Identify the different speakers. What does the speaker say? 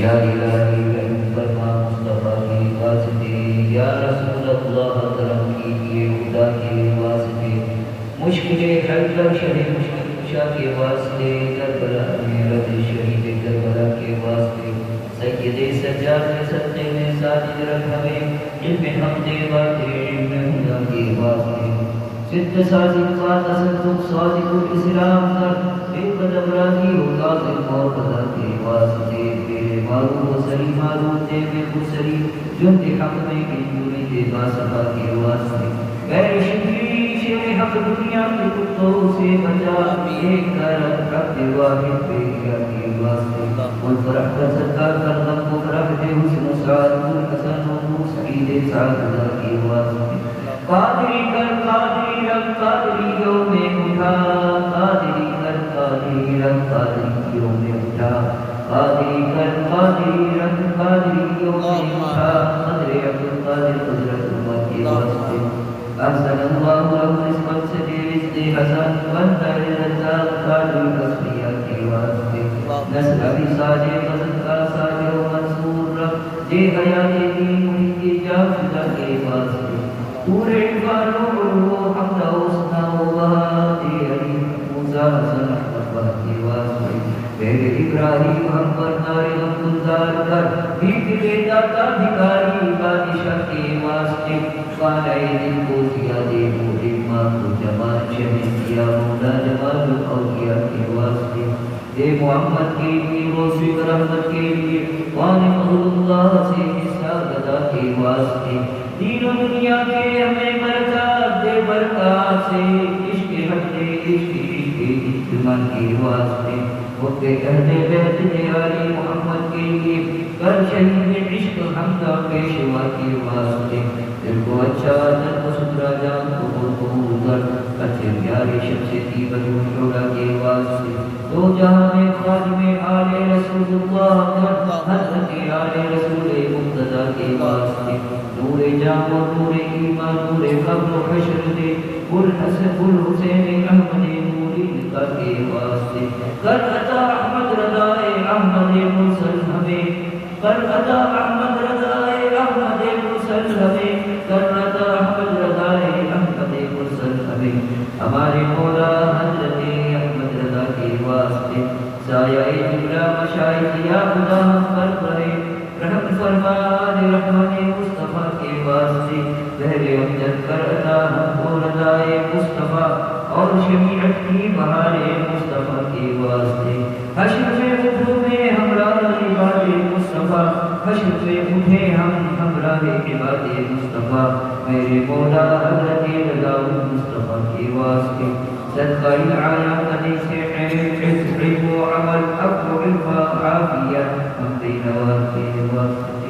Speaker 1: یا الہی رحم فرما مصطفیٰ کے واسطے، یا رسول اللہ کرم کیجیے خدا کے واسطے، مشکل حل شرح مشکل کشا کے واسطے، کربلا میں رد شہید کربلا کے واسطے، سید سجاد صدقے میں ساجد رکھ ہمیں، علم حمد باطل علم ہدا کے واسطے، صدق صادق کا تصدق صادق الاسلام کر، بے قدم راضی ہو لازم اور قدر کے واسطے، میرے معروف و سری معروف دے میں خسری، جن کے حق میں کنجوری دے باصفا کے واسطے، غیر شکری شیر حق دنیا کے کتوں سے بچا، ایک کر حق واحد بے کیا کے واسطے، ان فرح کا صدقہ کر غم کو فرح دے حسن و سعاد کل حسن و سعید سعادہ کے واسطے، قادری کر قادری رب قادری یوم اٹھا، قادری کر قادری رب قادری یوم اٹھا، قادری کر قادری رب قادری یوم اٹھا، قدر عبدالقادر قدرت امت کے واسطے، احسن اللہ له رزقا سے رزق حسن بندر رزاق قادر الاسمیہ کے واسطے، نسل ابھی ساجے غزل کا ساجے و منصور رب دے حیات دین محیط کی جافدہ کے واسطے، پورے عبادوں و حمد و ثنا و بہا دے علی موسیٰ حسن احمد بہا کے واسطے، میرے ابراہیم ہم پر نارے غم گلزار کر، بھیٹ دے داتا بھکاری بادشاہ کے واسطے، خانۂ دل کو دیا دے مودے ماں کو جمال شہن کیا مولا جمال الاولیاء کے واسطے، دے محمد کے لیے روزی رحمت کے لیے وان فضل اللہ سے حصہ گدا کے واسطے، دین و دنیا کے ہمیں برکات دے برکات سے، عشق حق دے عشق اجتماع کے واسطے، وقت اہل بیت دے علی محمد کے لیے کر شہید عشق حمدہ پیشوا کے واسطے، دل کو اچھا دل کو سترا جان کو قربو در اچھے پیارے شخص کی بجو شوڑا کے واسطے، دو جہاں میں خادم آل رسول اللہ کر، حضرت آل رسول مقتدہ کے واسطے، نور جام و نور ایمان نور قبر و حشر دے گل حسین احمد نوری لکھا کے واسطے، کر عطا احمد رضائے احمد مرسل ہمیں، کر عطا احمد رضائے احمد مرسل ہمیں، کر عطا احمد رضائے احمد مرسل ہمیں، ہمارے مولا حضرت احمد رضا کے واسطے، سایہ جبرا مشائخ یا خدا ہم پر کرے، رحم فرما رحمن مصطفیٰ کے واسطے، بہر امجد کر عطا ہم کو رضائے مصطفیٰ اور شریعت کی بہار مصطفیٰ کے واسطے، حشر میں اٹھو میں ہمراہ عباد مصطفیٰ، حشر میں اٹھے ہم ہمراہ عباد مصطفیٰ، میرے مولا حضرت رضا مصطفیٰ کے واسطے، صدقہ العایا قدی سے علم و عمل اب و علم عافیت ہم بینوار کے واسطے،